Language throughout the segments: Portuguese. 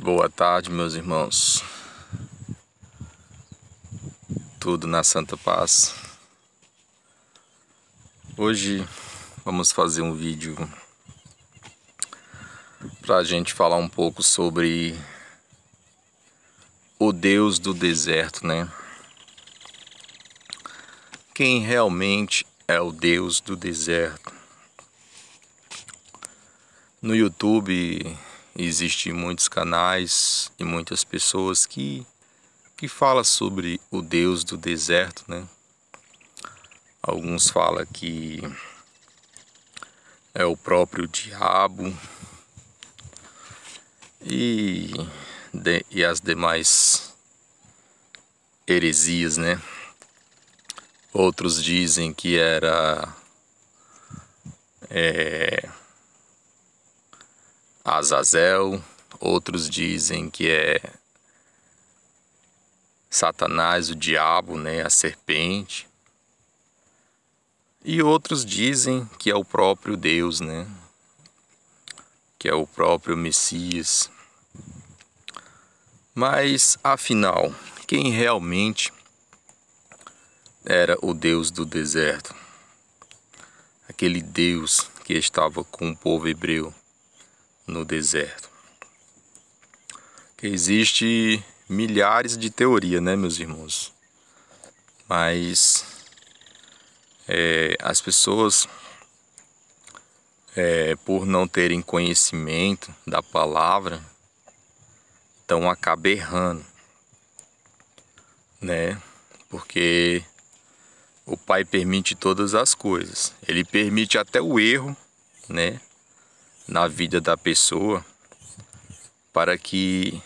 Boa tarde, meus irmãos. Tudo na Santa Paz. Hoje vamos fazer um vídeo para a gente falar um pouco sobre o Deus do deserto, né? Quem realmente é o Deus do deserto? No YouTube existem muitos canais e muitas pessoas que falam sobre o Deus do deserto, né? Alguns falam que é o próprio diabo e as demais heresias, né? Outros dizem que era Azazel, outros dizem que é Satanás, o diabo, né? A serpente. E outros dizem que é o próprio Deus, né? Que é o próprio Messias. Mas, afinal, quem realmente era o Deus do deserto? Aquele Deus que estava com o povo hebreu no deserto. Que existe milhares de teorias, né, meus irmãos? Mas as pessoas, por não terem conhecimento da palavra, então acaba errando, né? Porque o Pai permite todas as coisas. Ele permite até o erro, né, na vida da pessoa, para que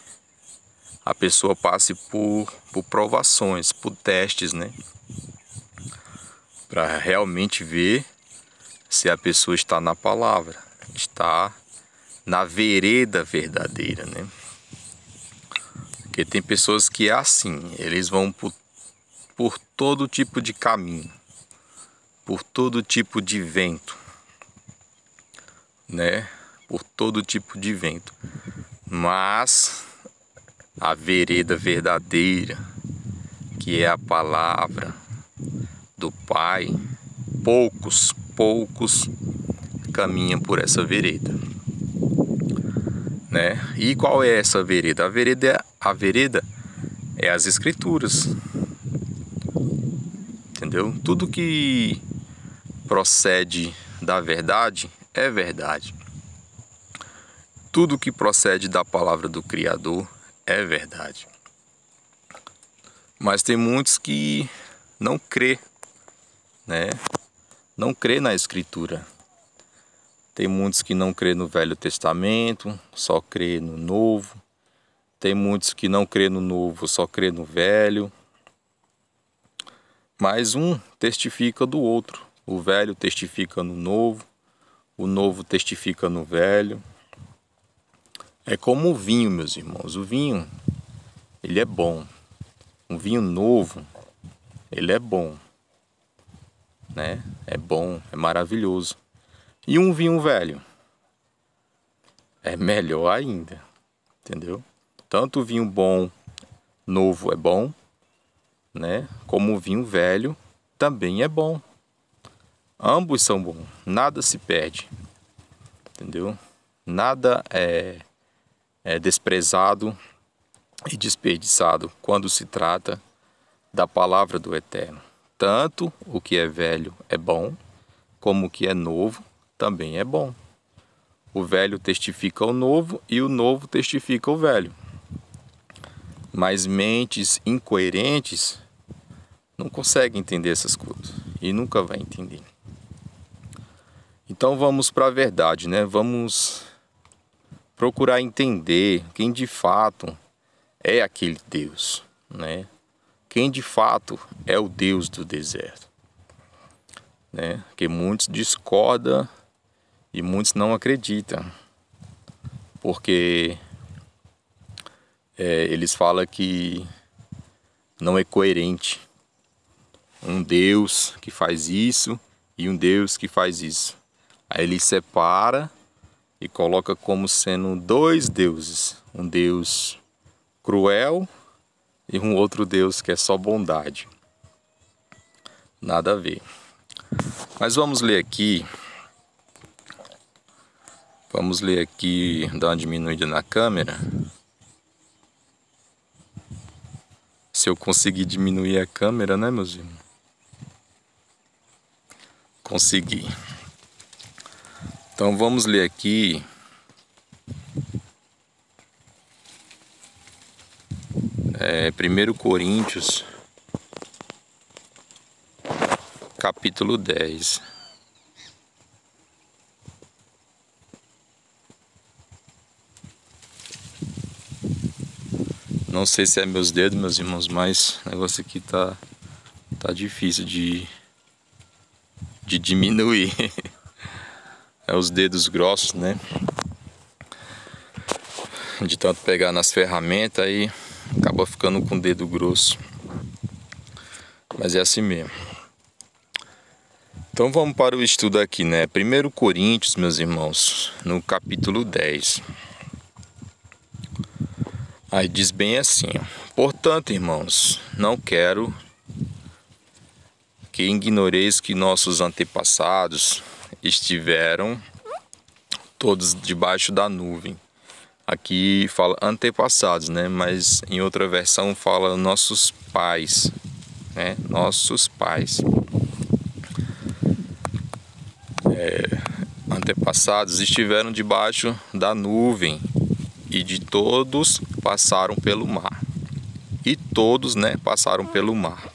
a pessoa passe por provações, por testes, né? Para realmente ver se a pessoa está na palavra, está na vereda verdadeira, né? Porque tem pessoas que é assim, eles vão por todo tipo de caminho, por todo tipo de vento, né? Por todo tipo de vento. Mas a vereda verdadeira, que é a palavra do Pai, poucos caminham por essa vereda, né? E qual é essa vereda? A vereda é as Escrituras, entendeu? Tudo que procede da verdade é verdade. Tudo que procede da palavra do Criador é verdade. Mas tem muitos que não crê, né? Não crê na Escritura. Tem muitos que não crê no Velho Testamento, só crê no Novo. Tem muitos que não crê no Novo, só crê no Velho. Mas um testifica do outro. O Velho testifica no Novo, o Novo testifica no Velho. É como o vinho, meus irmãos. O vinho, ele é bom. Um vinho novo, ele é bom, né? É bom, é maravilhoso. E um vinho velho é melhor ainda, entendeu? Tanto o vinho bom, novo é bom, né? Como o vinho velho também é bom. Ambos são bons, nada se perde, entendeu? Nada é desprezado e desperdiçado quando se trata da palavra do Eterno. Tanto o que é velho é bom, como o que é novo também é bom. O velho testifica o novo e o novo testifica o velho. Mas mentes incoerentes não conseguem entender essas coisas e nunca vai entender. Então vamos para a verdade, né? Vamos procurar entender quem de fato é aquele Deus, né? Quem de fato é o Deus do deserto, né? Que muitos discordam e muitos não acreditam, porque eles falam que não é coerente um Deus que faz isso e um Deus que faz isso. Aí ele separa e coloca como sendo dois deuses, um Deus cruel e um outro Deus que é só bondade. Nada a ver. Mas vamos ler aqui, dar uma diminuída na câmera. Se eu conseguir diminuir a câmera, né, meus irmãos? Consegui. Então vamos ler aqui Primeiro Coríntios, capítulo 10. Não sei se é meus dedos, meus irmãos, mas o negócio aqui tá difícil de diminuir. É os dedos grossos, né? De tanto pegar nas ferramentas, aí acaba ficando com o dedo grosso. Mas é assim mesmo. Então vamos para o estudo aqui, né? 1 Coríntios, meus irmãos, no capítulo 10. Aí diz bem assim, ó: portanto, irmãos, não quero que ignoreis que nossos antepassados estiveram todos debaixo da nuvem. Aqui fala antepassados, né? Mas em outra versão fala nossos pais, né? Nossos pais. Antepassados estiveram debaixo da nuvem e de todos passaram pelo mar. E todos, né, passaram pelo mar.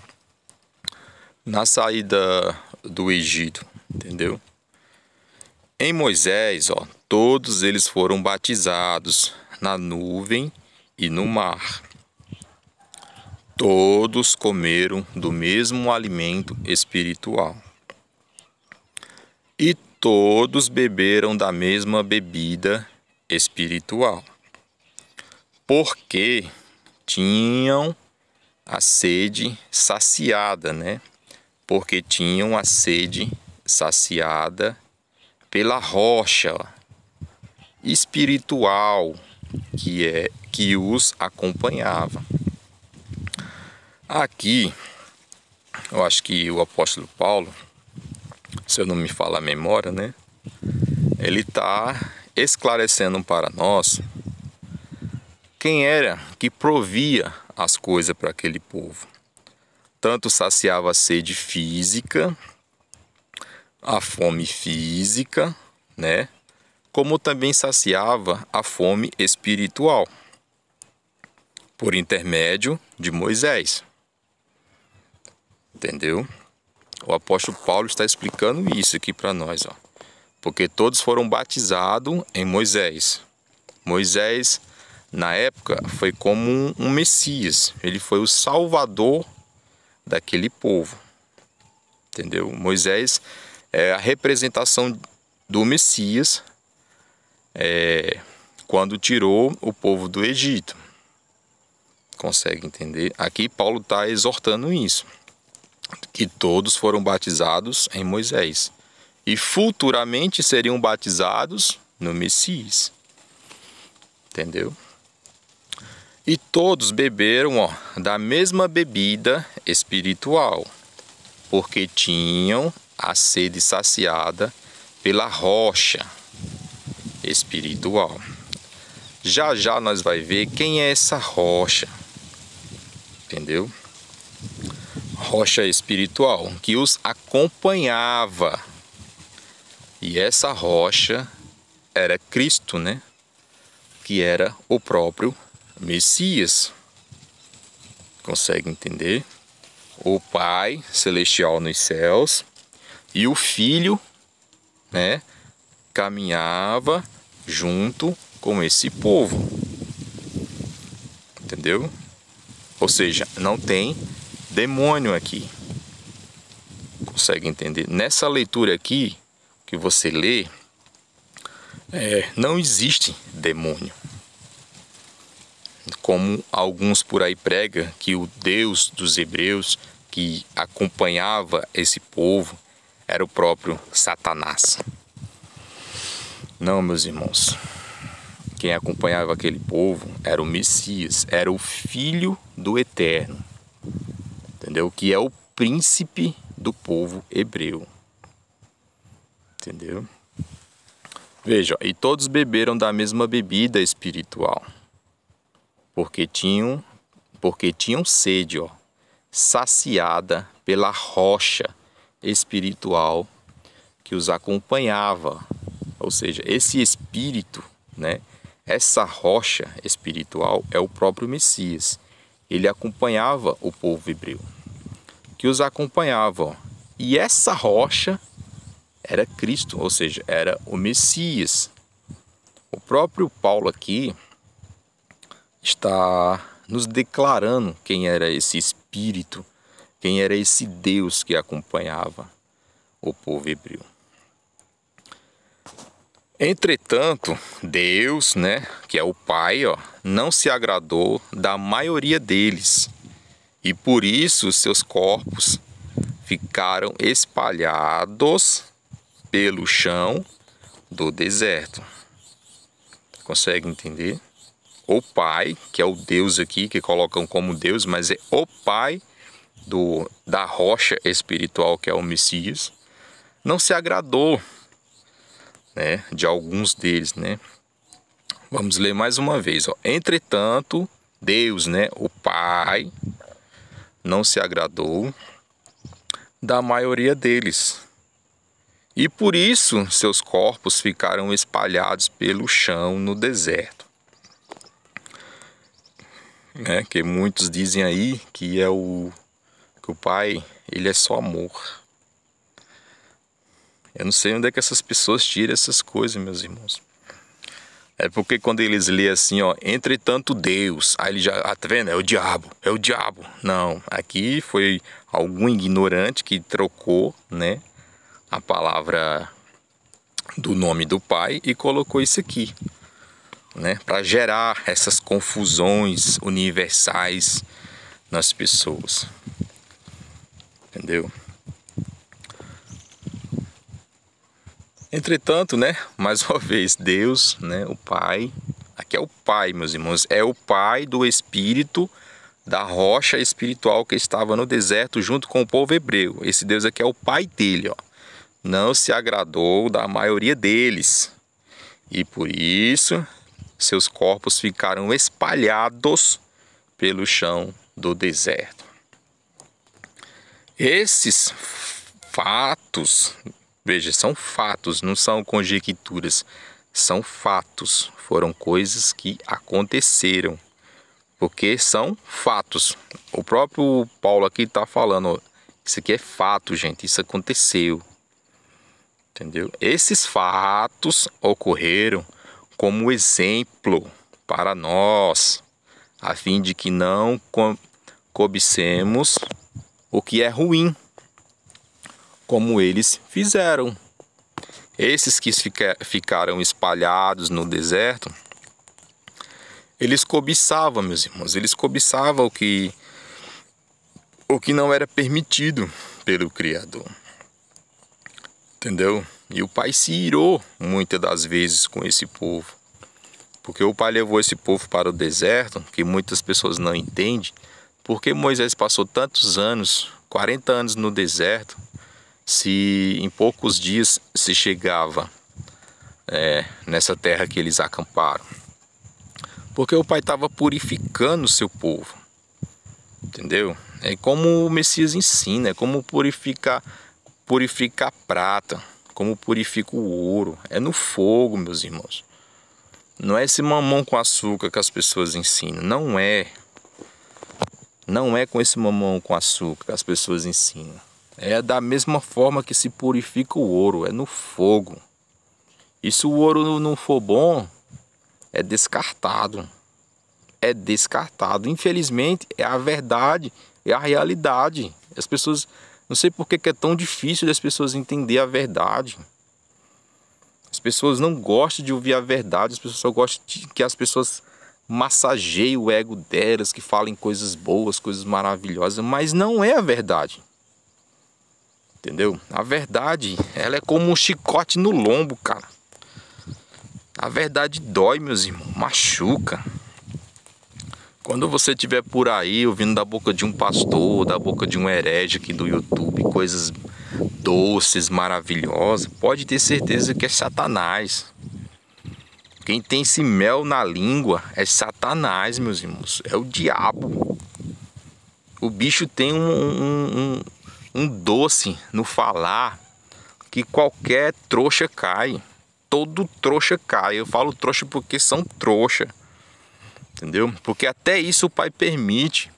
Na saída do Egito, entendeu? Em Moisés, ó, todos eles foram batizados na nuvem e no mar. Todos comeram do mesmo alimento espiritual. E todos beberam da mesma bebida espiritual. Porque tinham a sede saciada, né? Porque tinham a sede saciada pela rocha espiritual que os acompanhava. Aqui, eu acho que o apóstolo Paulo, se eu não me falha a memória, né? Ele está esclarecendo para nós quem era que provia as coisas para aquele povo. Tanto saciava a sede física, a fome física, né? Como também saciava a fome espiritual, por intermédio de Moisés. Entendeu? O apóstolo Paulo está explicando isso aqui para nós, ó. Porque todos foram batizados em Moisés. Moisés, na época, foi como um Messias. Ele foi o salvador daquele povo. Entendeu? Moisés é a representação do Messias quando tirou o povo do Egito. Consegue entender? Aqui Paulo está exortando isso. Que todos foram batizados em Moisés. E futuramente seriam batizados no Messias. Entendeu? E todos beberam, ó, da mesma bebida espiritual, porque tinham a sede saciada pela rocha espiritual. Já já nós vai ver quem é essa rocha. Entendeu? Rocha espiritual que os acompanhava. E essa rocha era Cristo, né? Que era o próprio Messias. Consegue entender? O Pai celestial nos céus e o Filho, né, caminhava junto com esse povo. Entendeu? Ou seja, não tem demônio aqui. Consegue entender? Nessa leitura aqui que você lê, não existe demônio. Como alguns por aí pregam que o Deus dos hebreus que acompanhava esse povo era o próprio Satanás. Não, meus irmãos. Quem acompanhava aquele povo era o Messias, era o Filho do Eterno, entendeu? Que é o príncipe do povo hebreu, entendeu? Veja, e todos beberam da mesma bebida espiritual, porque tinham sede, saciada pela rocha espiritual que os acompanhava. Ou seja, esse espírito, né? Essa rocha espiritual é o próprio Messias. Ele acompanhava o povo hebreu, que os acompanhava. E essa rocha era Cristo, ou seja, era o Messias. O próprio Paulo aqui está nos declarando quem era esse espírito, quem era esse Deus que acompanhava o povo hebreu. Entretanto, Deus, né, que é o Pai, não se agradou da maioria deles, e por isso seus corpos ficaram espalhados pelo chão do deserto. Consegue entender? O Pai, que é o Deus aqui, que colocam como Deus, mas é o Pai da rocha espiritual, que é o Messias, não se agradou, né, de alguns deles, né? Vamos ler mais uma vez, Entretanto, Deus, né, o Pai, não se agradou da maioria deles, e por isso seus corpos ficaram espalhados pelo chão no deserto. Que muitos dizem aí que que o Pai, ele é só amor. Eu não sei onde é que essas pessoas tiram essas coisas, meus irmãos. É porque quando eles lêem assim, entretanto Deus, aí ele já, tá vendo? É o diabo. Não, aqui foi algum ignorante que trocou, né, a palavra do nome do Pai e colocou isso aqui, né, para gerar essas confusões universais nas pessoas. Entendeu? Entretanto, né, mais uma vez, Deus, né, o Pai, aqui é o Pai, meus irmãos, é o Pai do Espírito, da rocha espiritual que estava no deserto junto com o povo hebreu. Esse Deus aqui é o Pai dele, não se agradou da maioria deles, e por isso seus corpos ficaram espalhados pelo chão do deserto. Esses fatos, veja, são fatos, não são conjecturas, são fatos, foram coisas que aconteceram, porque são fatos. O próprio Paulo aqui está falando, isso aqui é fato, gente, isso aconteceu, entendeu? Esses fatos ocorreram como exemplo para nós, a fim de que não cobicemos o que é ruim, como eles fizeram. Esses que ficaram espalhados no deserto, eles cobiçavam, meus irmãos, eles cobiçavam o que não era permitido pelo Criador. Entendeu? E o Pai se irou muitas das vezes com esse povo, porque o Pai levou esse povo para o deserto, que muitas pessoas não entendem, porque Moisés passou tantos anos, 40 anos no deserto, se em poucos dias se chegava nessa terra que eles acamparam. Porque o Pai estava purificando o seu povo, entendeu? É como o Messias ensina, é como purificar a prata, como purifica o ouro, é no fogo, meus irmãos. Não é esse mamão com açúcar que as pessoas ensinam, não é. Não é com esse mamão com açúcar que as pessoas ensinam. É da mesma forma que se purifica o ouro, é no fogo. E se o ouro não for bom, é descartado. É descartado. Infelizmente, é a verdade, é a realidade. As pessoas, não sei por que é tão difícil das pessoas entender a verdade. As pessoas não gostam de ouvir a verdade, as pessoas só gostam que as pessoas massageiem o ego delas, que falem coisas boas, coisas maravilhosas, mas não é a verdade. Entendeu? A verdade, ela é como um chicote no lombo, cara. A verdade dói, meus irmãos, machuca. Quando você estiver por aí ouvindo da boca de um pastor, da boca de um herege aqui do YouTube, coisas doces, maravilhosas, pode ter certeza que é Satanás. Quem tem esse mel na língua é Satanás, meus irmãos, é o diabo. O bicho tem um doce no falar que qualquer trouxa cai. Todo trouxa cai. Eu falo trouxa porque são trouxa. Entendeu? Porque até isso o Pai permite,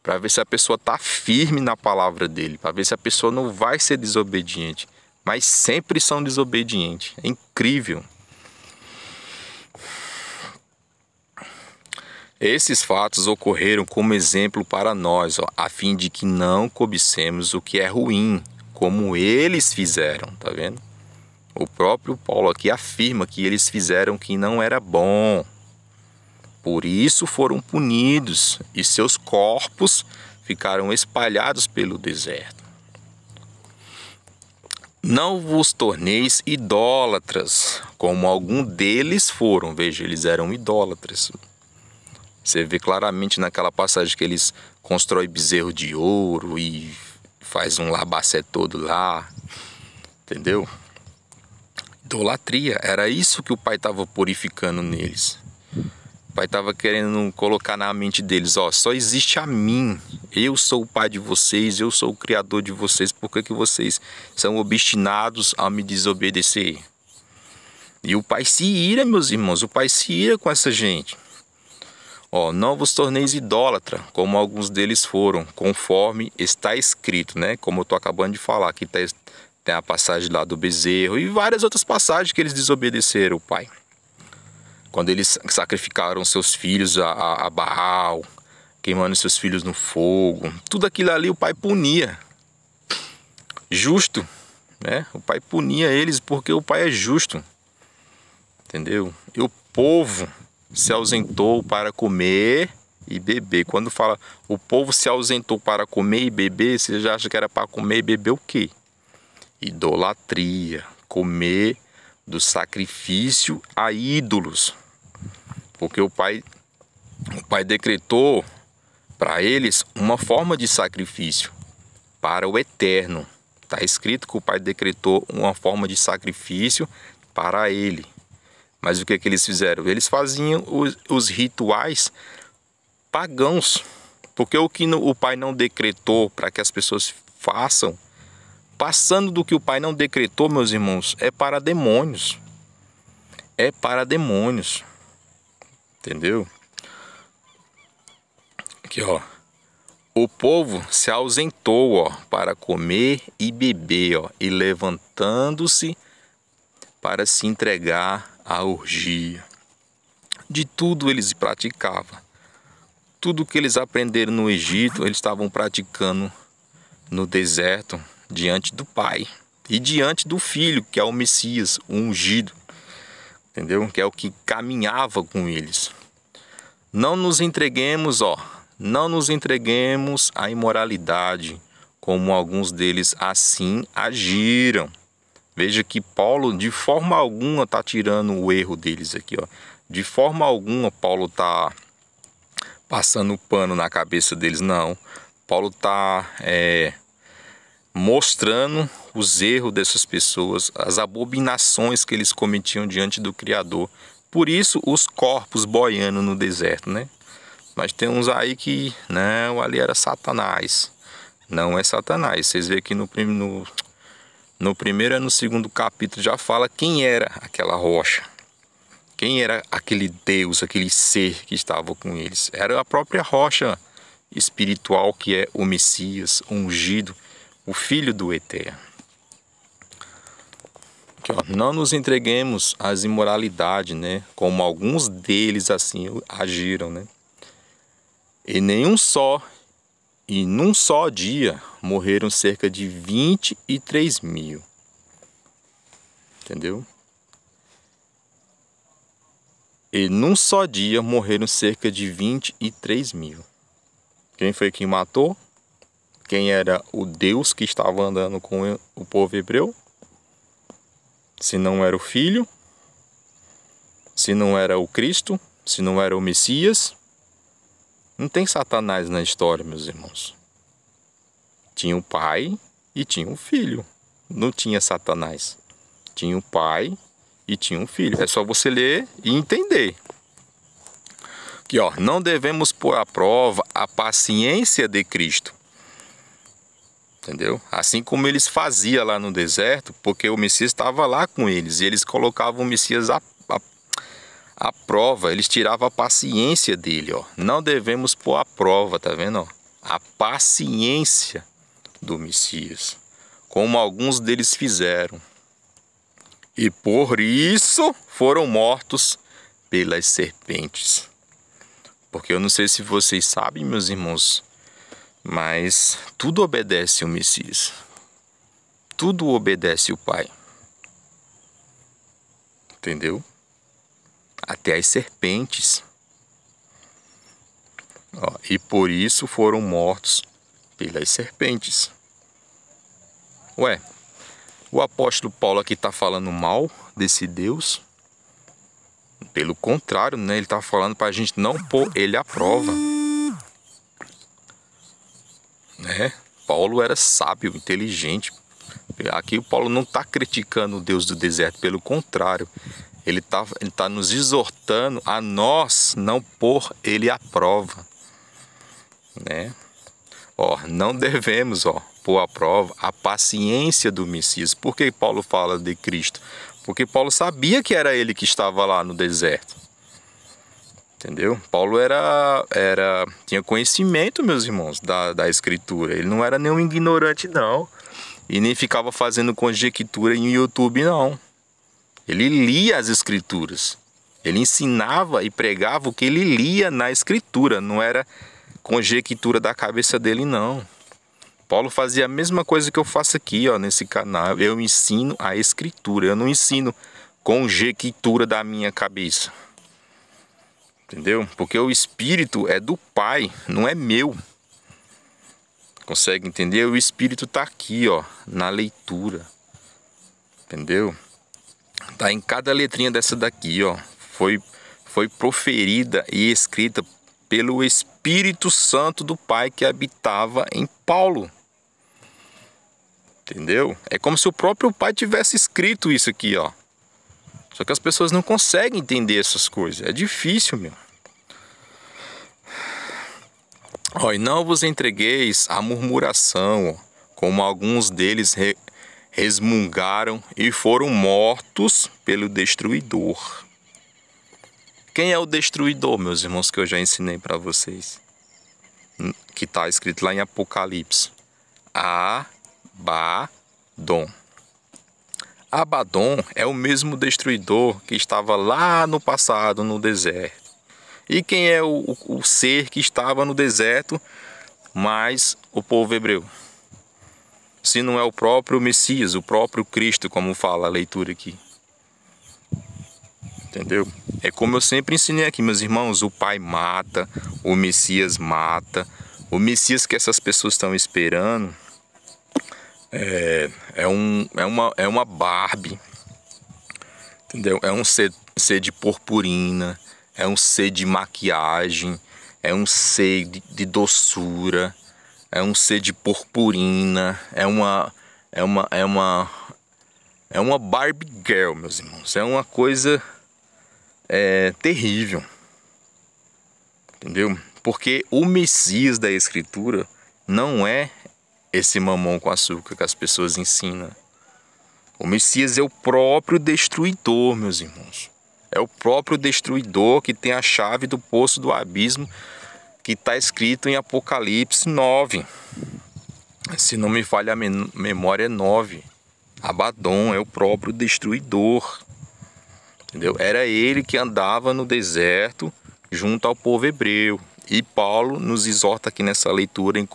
para ver se a pessoa está firme na palavra dele, para ver se a pessoa não vai ser desobediente. Mas sempre são desobedientes. É incrível. Esses fatos ocorreram como exemplo para nós, a fim de que não cobicemos o que é ruim, como eles fizeram, tá vendo? O próprio Paulo aqui afirma que eles fizeram que não era bom. Por isso foram punidos e seus corpos ficaram espalhados pelo deserto. Não vos torneis idólatras, como algum deles foram. Veja, eles eram idólatras. Você vê claramente naquela passagem que eles constroem bezerro de ouro e faz um labacé todo lá. Entendeu? Idolatria. Era isso que o Pai estava purificando neles. O Pai estava querendo colocar na mente deles, ó, só existe a mim. Eu sou o Pai de vocês, eu sou o Criador de vocês. Por que vocês são obstinados a me desobedecer? E o Pai se ira, meus irmãos, o Pai se ira com essa gente. Ó, não vos torneis idólatra, como alguns deles foram, conforme está escrito, né? Como eu estou acabando de falar, aqui tem a passagem lá do bezerro e várias outras passagens que eles desobedeceram o Pai. Quando eles sacrificaram seus filhos a Baal, queimando seus filhos no fogo, tudo aquilo ali o Pai punia. Justo, né? O Pai punia eles porque o Pai é justo. Entendeu? E o povo se ausentou para comer e beber. Quando fala o povo se ausentou para comer e beber, você já acha que era para comer e beber o quê? Idolatria, comer do sacrifício a ídolos. Porque o Pai decretou para eles uma forma de sacrifício para o eterno. Está escrito que o Pai decretou uma forma de sacrifício para ele. Mas o que eles fizeram? Eles faziam os rituais pagãos. Porque o que o Pai não decretou para que as pessoas façam, passando do que o Pai não decretou, meus irmãos, é para demônios. É para demônios. Entendeu? Aqui, ó. O povo se ausentou, ó, para comer e beber, ó, e levantando-se para se entregar à orgia. De tudo eles praticavam. Tudo que eles aprenderam no Egito, eles estavam praticando no deserto, diante do Pai. E diante do Filho, que é o Messias, o ungido. Entendeu? Que é o que caminhava com eles. Não nos entreguemos, ó. Não nos entreguemos à imoralidade, como alguns deles assim agiram. Veja que Paulo, de forma alguma, está tirando o erro deles aqui, ó. De forma alguma, Paulo está passando o pano na cabeça deles, não. Paulo está mostrando os erros dessas pessoas, as abominações que eles cometiam diante do Criador. Por isso, os corpos boiando no deserto, né? Mas tem uns aí que, não, ali era Satanás. Não é Satanás. Vocês veem que no primeiro e no segundo capítulo já fala quem era aquela rocha. Quem era aquele Deus, aquele ser que estava com eles. Era a própria rocha espiritual que é o Messias, ungido, o Filho do Eterno. Aqui, ó, não nos entreguemos às imoralidades, né? Como alguns deles assim agiram, né? E num só dia morreram cerca de 23 mil. Entendeu? E num só dia morreram cerca de 23 mil. Quem foi que matou? Quem era o Deus que estava andando com o povo hebreu? Se não era o Filho, Se não era o Cristo, se não era o Messias, não tem Satanás na história, meus irmãos. Tinha o pai e tinha o filho. Não tinha Satanás. Tinha o pai e tinha um filho. É só você ler e entender. Aqui, ó, não devemos pôr à prova a paciência de Cristo. Entendeu? Assim como eles faziam lá no deserto, porque o Messias estava lá com eles. E eles colocavam o Messias à prova. Eles tiravam a paciência dele, ó. Não devemos pôr à prova, tá vendo, ó? A paciência do Messias, como alguns deles fizeram. E por isso foram mortos pelas serpentes. Porque eu não sei se vocês sabem, meus irmãos, mas tudo obedece o Messias. Tudo obedece o Pai. Entendeu? Até as serpentes. Ó, e por isso foram mortos pelas serpentes. Ué, o apóstolo Paulo aqui está falando mal desse Deus? Pelo contrário, né? Ele está falando para a gente não pôr ele à prova. Né? Paulo era sábio, inteligente. Aqui o Paulo não está criticando o Deus do deserto, pelo contrário. Ele tá nos exortando a nós não pôr ele à prova. Né? Ó, não devemos, ó, pôr à prova a paciência do Messias. Por que Paulo fala de Cristo? Porque Paulo sabia que era ele que estava lá no deserto. Entendeu? Paulo tinha conhecimento, meus irmãos, da Escritura. Ele não era nenhum ignorante, não. E nem ficava fazendo conjectura em YouTube, não. Ele lia as Escrituras. Ele ensinava e pregava o que ele lia na Escritura. Não era conjectura da cabeça dele, não. Paulo fazia a mesma coisa que eu faço aqui, ó, nesse canal. Eu ensino a Escritura. Eu não ensino conjectura da minha cabeça. Entendeu? Porque o Espírito é do Pai, não é meu. Consegue entender? O Espírito está aqui, ó, na leitura. Entendeu? Tá em cada letrinha dessa daqui, ó. Foi proferida e escrita pelo Espírito Santo do Pai que habitava em Paulo. Entendeu? É como se o próprio Pai tivesse escrito isso aqui, ó. Só que as pessoas não conseguem entender essas coisas. É difícil, meu. Ó, e não vos entregueis à murmuração, ó, como alguns deles resmungaram e foram mortos pelo destruidor. Quem é o destruidor, meus irmãos, que eu já ensinei para vocês? Que está escrito lá em Apocalipse. Abaddon. Abaddon é o mesmo destruidor que estava lá no passado, no deserto. E quem é o ser que estava no deserto, mais o povo hebreu? Se não é o próprio Messias, o próprio Cristo, como fala a leitura aqui. Entendeu? É como eu sempre ensinei aqui, meus irmãos, o Pai mata, o Messias mata. O Messias que essas pessoas estão esperando é uma Barbie. Entendeu? É um ser de purpurina. É um ser de maquiagem, é um ser de doçura, é um ser de purpurina, é uma Barbie Girl, meus irmãos. É uma coisa terrível, entendeu? Porque o Messias da Escritura não é esse mamão com açúcar que as pessoas ensinam. O Messias é o próprio destruidor, meus irmãos. É o próprio destruidor que tem a chave do poço do abismo, que está escrito em Apocalipse 9. Se não me falha a memória, é 9. Abaddon é o próprio destruidor. Entendeu? Era ele que andava no deserto junto ao povo hebreu. E Paulo nos exorta aqui nessa leitura em 1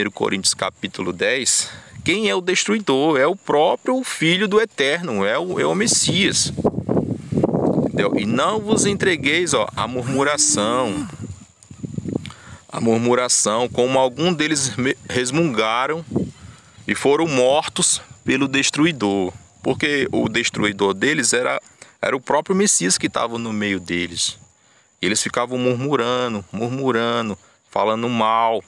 Coríntios capítulo 10. Quem é o destruidor? É o próprio Filho do Eterno, é o Messias. Entendeu? E não vos entregueis, ó, à murmuração. A murmuração, como algum deles resmungaram e foram mortos pelo destruidor. Porque o destruidor deles era Era o próprio Messias que estava no meio deles. Eles ficavam murmurando, falando mal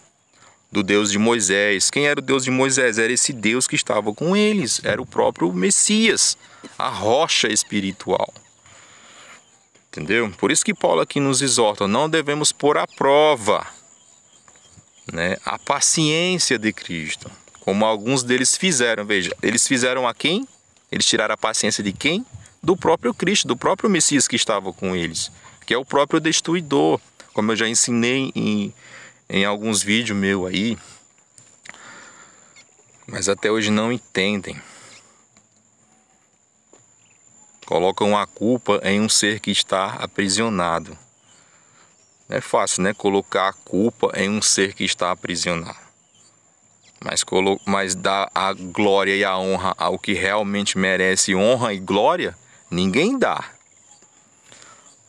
do Deus de Moisés. Quem era o Deus de Moisés? Era esse Deus que estava com eles. Era o próprio Messias, a rocha espiritual. Entendeu? Por isso que Paulo aqui nos exorta, não devemos pôr à prova, né, a paciência de Cristo, como alguns deles fizeram. Veja, eles fizeram a quem? Eles tiraram a paciência de quem? Do próprio Cristo, do próprio Messias que estava com eles, que é o próprio destruidor, como eu já ensinei em alguns vídeos meus aí, mas até hoje não entendem. Colocam a culpa em um ser que está aprisionado. Não é fácil, né? Colocar a culpa em um ser que está aprisionado. Mas dar a glória e a honra ao que realmente merece honra e glória, ninguém dá.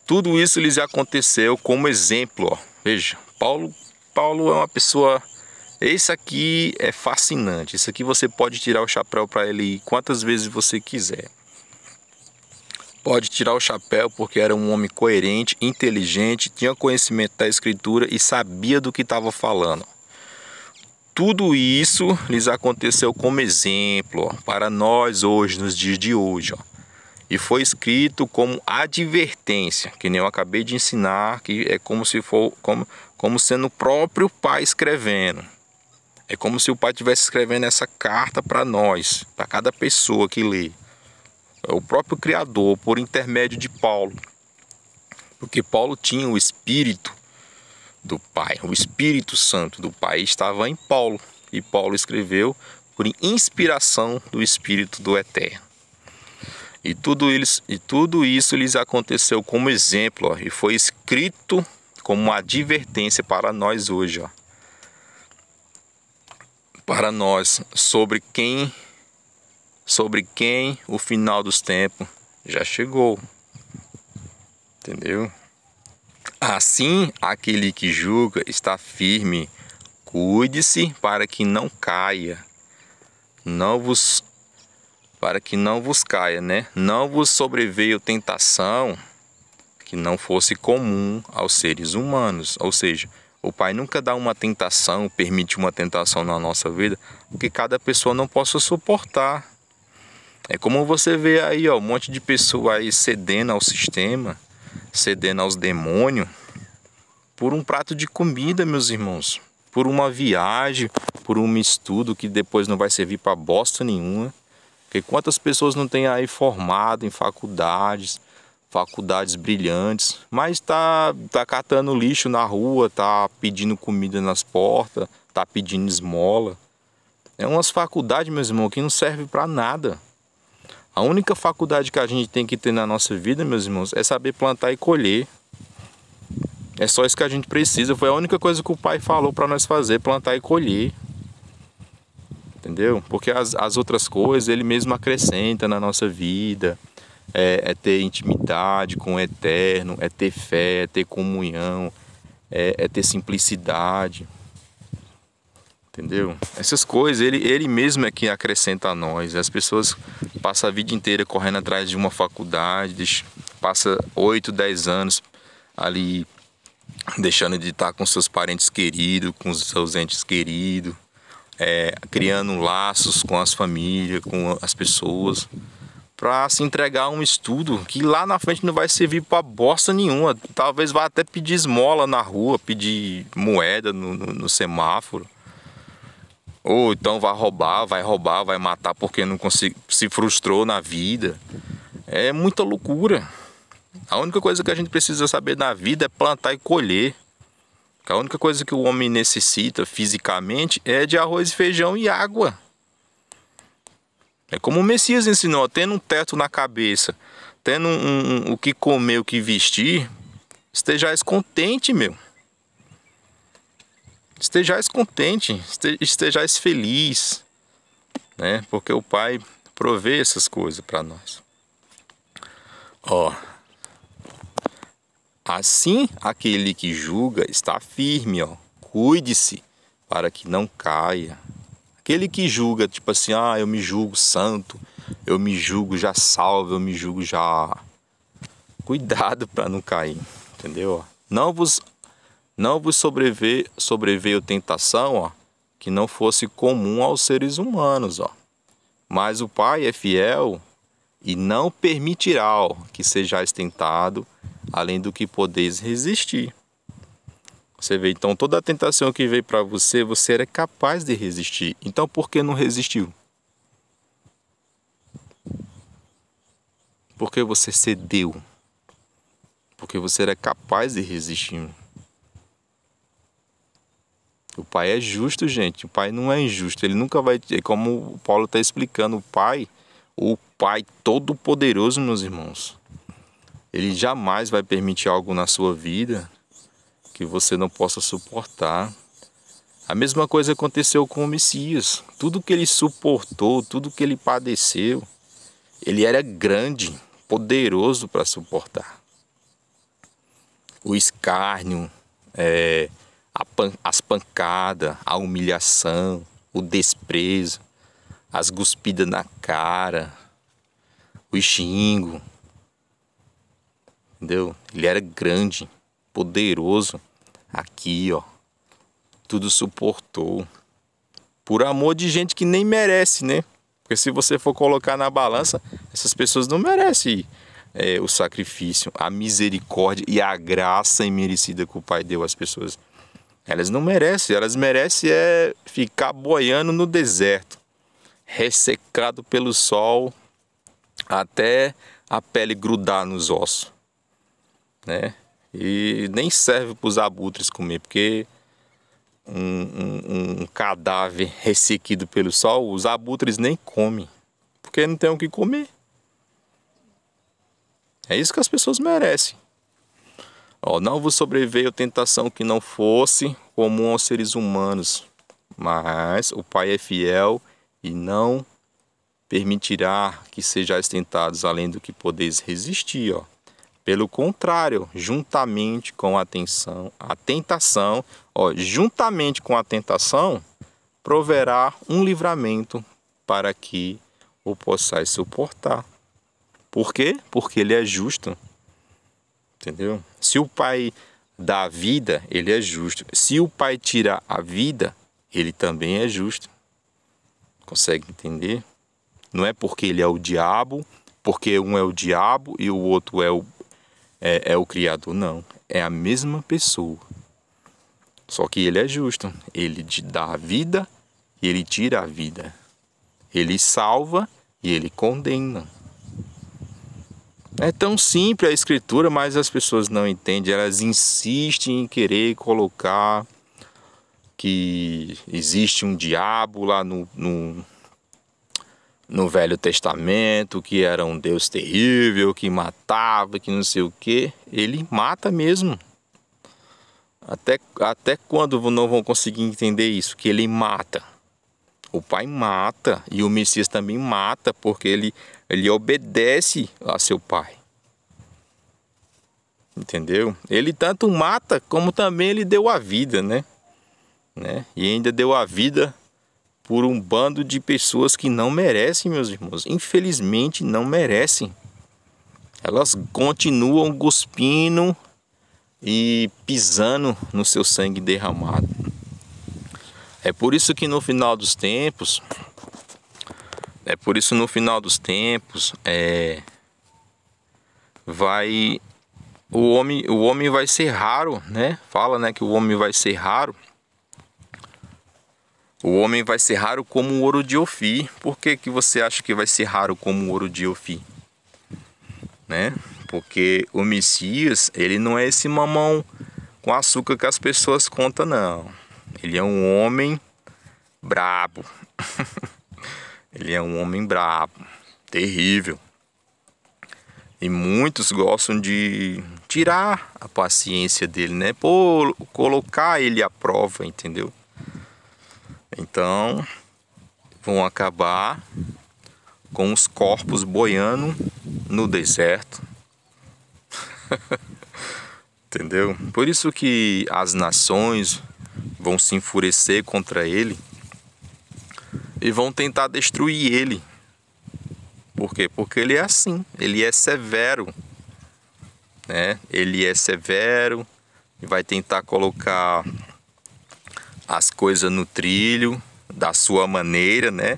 Tudo isso lhes aconteceu como exemplo. Ó. Veja, Paulo é uma pessoa... Esse aqui é fascinante. Esse aqui você pode tirar o chapéu para ele quantas vezes você quiser. Pode tirar o chapéu porque era um homem coerente, inteligente, tinha conhecimento da escritura e sabia do que estava falando. Tudo isso lhes aconteceu como exemplo, ó, para nós hoje, nos dias de hoje. Ó. E foi escrito como advertência, que nem eu acabei de ensinar, que é como se for como sendo o próprio pai escrevendo. É como se o pai estivesse escrevendo essa carta para nós, para cada pessoa que lê. É o próprio Criador, por intermédio de Paulo. Porque Paulo tinha o Espírito do Pai, o Espírito Santo do Pai estava em Paulo. E Paulo escreveu por inspiração do Espírito do Eterno. E tudo isso lhes aconteceu como exemplo, ó, e foi escrito como uma advertência para nós hoje. Ó. Para nós, sobre quem o final dos tempos já chegou. Entendeu? Assim, aquele que julga está firme. Cuide-se para que não caia. Para que não vos caia, né? Não vos sobreveio tentação que não fosse comum aos seres humanos. Ou seja, o Pai nunca dá uma tentação, permite uma tentação na nossa vida, porque cada pessoa não possa suportar. É como você vê aí, ó, um monte de pessoa aí cedendo ao sistema, cedendo aos demônios, por um prato de comida, meus irmãos, por uma viagem, por um estudo que depois não vai servir para bosta nenhuma. Porque quantas pessoas não tem aí formado em faculdades brilhantes, mas tá catando lixo na rua, tá pedindo comida nas portas, tá pedindo esmola. É umas faculdades, meus irmãos, que não servem para nada. A única faculdade que a gente tem que ter na nossa vida, meus irmãos, é saber plantar e colher. É só isso que a gente precisa. Foi a única coisa que o Pai falou para nós fazer, plantar e colher. Entendeu? Porque as outras coisas Ele mesmo acrescenta na nossa vida. É ter intimidade com o Eterno, é ter fé, é ter comunhão, é ter simplicidade. Entendeu? Essas coisas, ele mesmo é que acrescenta a nós. As pessoas passam a vida inteira correndo atrás de uma faculdade, passa 8, 10 anos ali deixando de estar com seus parentes queridos, com os seus entes queridos, criando laços com as famílias, com as pessoas, para se entregar a um estudo que lá na frente não vai servir para bosta nenhuma. Talvez vá até pedir esmola na rua, pedir moeda no semáforo. Ou então vai roubar, vai matar porque não se frustrou na vida. É muita loucura. A única coisa que a gente precisa saber na vida é plantar e colher. A única coisa que o homem necessita fisicamente é de arroz, feijão e água. É como o Messias ensinou, tendo um teto na cabeça, tendo o que comer, o que vestir, estejais contente, meu. Estejais contente, estejais feliz, né? Porque o Pai provê essas coisas para nós. Ó, assim aquele que julga está firme, ó. Cuide-se para que não caia. Aquele que julga, tipo assim, eu me julgo santo, eu me julgo já salvo, eu me julgo já Cuidado para não cair, entendeu? Não vos sobreveio tentação, ó, que não fosse comum aos seres humanos, ó. Mas o Pai é fiel e não permitirá, ó, que sejais tentado, além do que podeis resistir. Você vê, então, toda a tentação que veio para você, você era capaz de resistir. Então, por que não resistiu? Porque você cedeu. Porque você era capaz de resistir. O Pai é justo, gente. O Pai não é injusto. Ele nunca vai... Como o Paulo está explicando, o Pai Todo-Poderoso, meus irmãos, Ele jamais vai permitir algo na sua vida que você não possa suportar. A mesma coisa aconteceu com o Messias. Tudo que ele suportou, tudo que ele padeceu, ele era grande, poderoso para suportar. O escárnio, as pancadas, a humilhação, o desprezo, as cuspidas na cara, o xingo. Entendeu? Ele era grande, poderoso. Aqui, ó. Tudo suportou. Por amor de gente que nem merece, né? Porque se você for colocar na balança, essas pessoas não merecem o sacrifício, a misericórdia e a graça imerecida que o Pai deu às pessoas. Elas não merecem. Elas merecem ficar boiando no deserto, ressecado pelo sol, até a pele grudar nos ossos, né? E nem serve para os abutres comer, porque um cadáver ressequido pelo sol, os abutres nem comem, porque não tem o que comer. É isso que as pessoas merecem. Ó, não vos sobreveio tentação que não fosse comum aos seres humanos, mas o Pai é fiel e não permitirá que sejais tentados além do que podeis resistir, ó. Pelo contrário, juntamente com a tentação, juntamente com a tentação, proverá um livramento para que o possais suportar. Por quê? Porque ele é justo. Entendeu? Se o Pai dá a vida, ele é justo. Se o Pai tira a vida, ele também é justo. Consegue entender? Não é porque ele é o diabo, porque um é o diabo e o outro é o Criador, não. É a mesma pessoa. Só que ele é justo. Ele te dá a vida e ele tira a vida. Ele salva e ele condena. É tão simples a Escritura, mas as pessoas não entendem. Elas insistem em querer colocar que existe um diabo lá no Velho Testamento, que era um Deus terrível, que matava, que não sei o quê. Ele mata mesmo. Até quando não vão conseguir entender isso? Que ele mata. O Pai mata e o Messias também mata, porque ele obedece a seu Pai. Entendeu? Ele tanto mata, como também ele deu a vida, né? E ainda deu a vida por um bando de pessoas que não merecem, meus irmãos. Infelizmente não merecem. Elas continuam cuspindo e pisando no seu sangue derramado. É por isso que no final dos tempos, o homem vai ser raro, né? Fala, né, que o homem vai ser raro. O homem vai ser raro como o ouro de Ofir. Por que você acha que vai ser raro como o ouro de Ofir? Né? Porque o Messias, ele não é esse mamão com açúcar que as pessoas contam, não. Ele é um homem brabo. Ele é um homem brabo, terrível. E muitos gostam de tirar a paciência dele, né? Colocar ele à prova, entendeu? Então, vão acabar com os corpos boiando no deserto. Entendeu? Por isso que as nações vão se enfurecer contra ele e vão tentar destruir ele. Por quê? Porque ele é assim, ele é severo. né? Ele é severo e vai tentar colocar as coisas no trilho da sua maneira, né?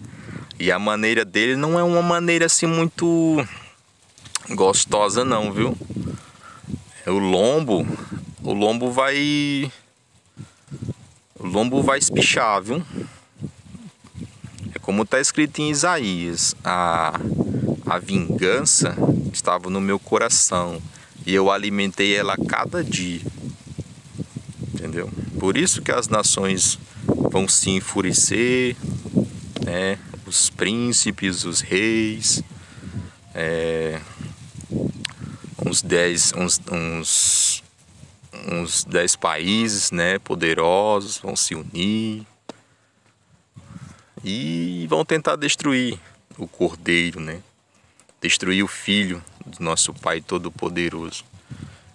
E a maneira dele não é uma maneira assim muito gostosa não, viu? O lombo vai espichar, viu? É como está escrito em Isaías: a vingança estava no meu coração e eu alimentei ela a cada dia. Entendeu? Por isso que as nações vão se enfurecer, né? Os príncipes, os reis, uns 10 países, né, poderosos vão se unir e vão tentar destruir o Cordeiro, né? Destruir o Filho do nosso Pai Todo-Poderoso.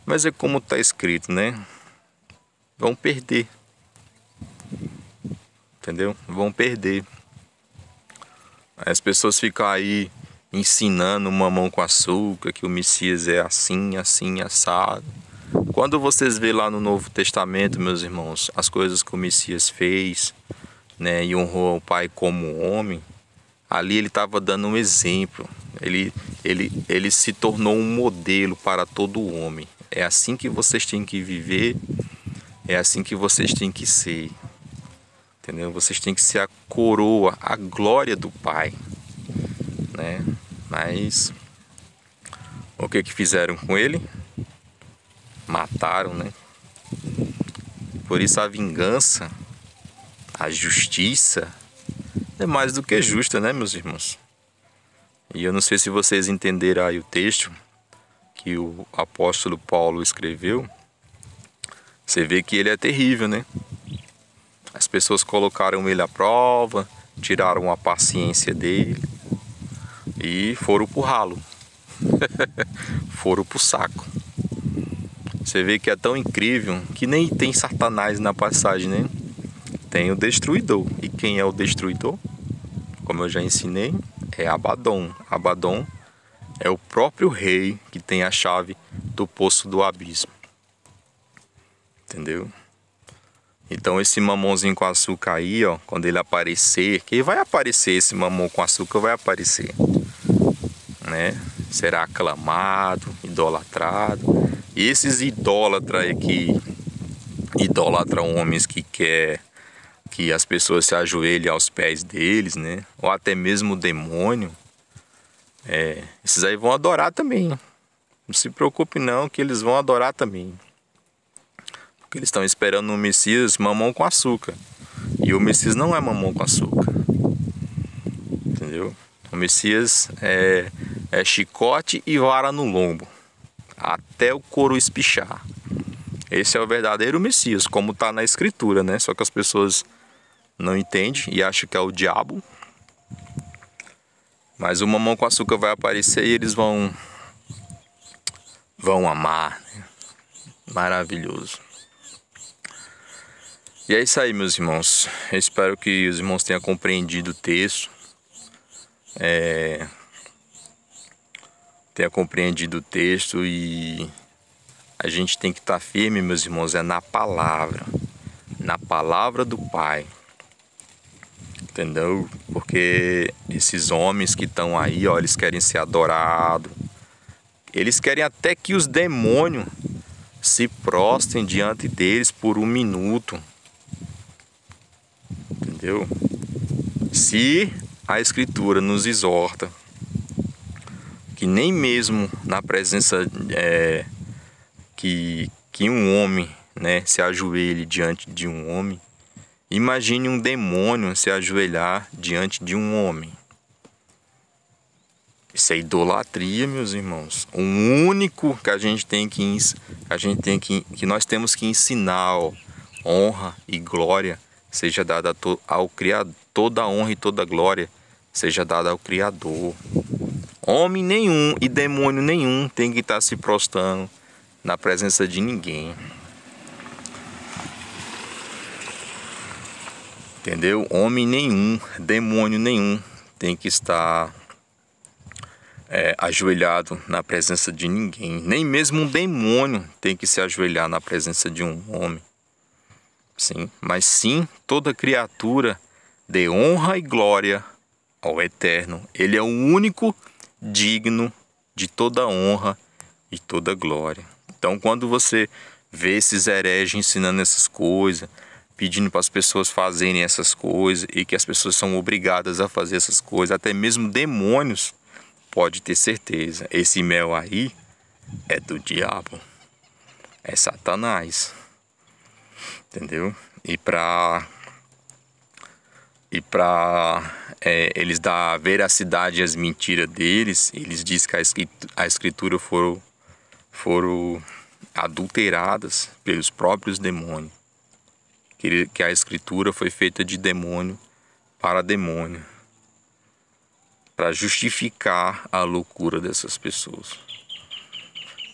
Mas é como está escrito, né? Vão perder. Entendeu? Vão perder. As pessoas ficam aí ensinando mamão com açúcar, que o Messias é assim, assim, assado. Quando vocês vê lá no Novo Testamento, meus irmãos, as coisas que o Messias fez, né, e honrou o Pai como homem, ali ele estava dando um exemplo. Ele se tornou um modelo para todo homem. É assim que vocês têm que viver, é assim que vocês têm que ser. Entendeu? Vocês têm que ser a coroa, a glória do Pai, né? Mas o que fizeram com ele? Mataram, né? Por isso a vingança, a justiça é mais do que justa, né, meus irmãos? E eu não sei se vocês entenderam aí o texto que o apóstolo Paulo escreveu. Você vê que ele é terrível, né? As pessoas colocaram ele à prova, tiraram a paciência dele e foram pro ralo. Foram pro saco. Você vê que é tão incrível que nem tem Satanás na passagem, né? Tem o destruidor. E quem é o destruidor? Como eu já ensinei, é Abaddon. Abaddon é o próprio rei que tem a chave do poço do abismo. Entendeu? Então esse mamãozinho com açúcar aí, ó, quando ele aparecer, que vai aparecer, esse mamão com açúcar vai aparecer, né? Será aclamado, idolatrado. E esses idólatras aí que idolatram homens que quer que as pessoas se ajoelhem aos pés deles, né? Ou até mesmo o demônio, esses aí vão adorar também. Não se preocupe não, que eles vão adorar também. Porque eles estão esperando no Messias mamão com açúcar. E o Messias não é mamão com açúcar. Entendeu? O Messias é chicote e vara no lombo, até o couro espichar. Esse é o verdadeiro Messias, como está na Escritura, né? Só que as pessoas não entendem e acham que é o diabo. Mas o mamão com açúcar vai aparecer e eles vão amar, né? Maravilhoso. E é isso aí, meus irmãos. Eu espero que os irmãos tenham compreendido o texto. Tenha compreendido o texto e a gente tem que estar firme, meus irmãos, na palavra do Pai, entendeu? Porque esses homens que estão aí, ó, eles querem ser adorados, eles querem até que os demônios se prostrem diante deles por um minuto, entendeu? Se a Escritura nos exorta que nem mesmo na presença que um homem, né, se ajoelhe diante de um homem, imagine um demônio se ajoelhar diante de um homem. Isso é idolatria, meus irmãos. O único que que nós temos que ensinar, ó, honra e glória seja dada ao Criador, toda a honra e toda a glória seja dada ao Criador. Homem nenhum e demônio nenhum tem que estar se prostrando na presença de ninguém. Entendeu? Homem nenhum, demônio nenhum tem que estar ajoelhado na presença de ninguém. Nem mesmo um demônio tem que se ajoelhar na presença de um homem. Sim, mas sim toda criatura dê honra e glória ao Eterno. Ele é o único digno de toda honra e toda glória. Então, quando você vê esses hereges ensinando essas coisas, pedindo para as pessoas fazerem essas coisas e que as pessoas são obrigadas a fazer essas coisas, até mesmo demônios, pode ter certeza, esse mel aí é do diabo, é Satanás, entendeu? E para eles dar veracidade às mentiras deles, eles dizem que a escritura foram adulteradas pelos próprios demônios, que a escritura foi feita de demônio para demônio, para justificar a loucura dessas pessoas.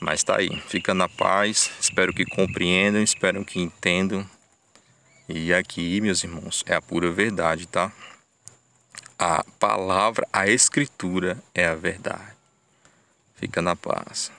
Mas tá aí, fica na paz, espero que compreendam, espero que entendam. E aqui, meus irmãos, é a pura verdade, tá? A palavra, a escritura é a verdade. Fica na paz.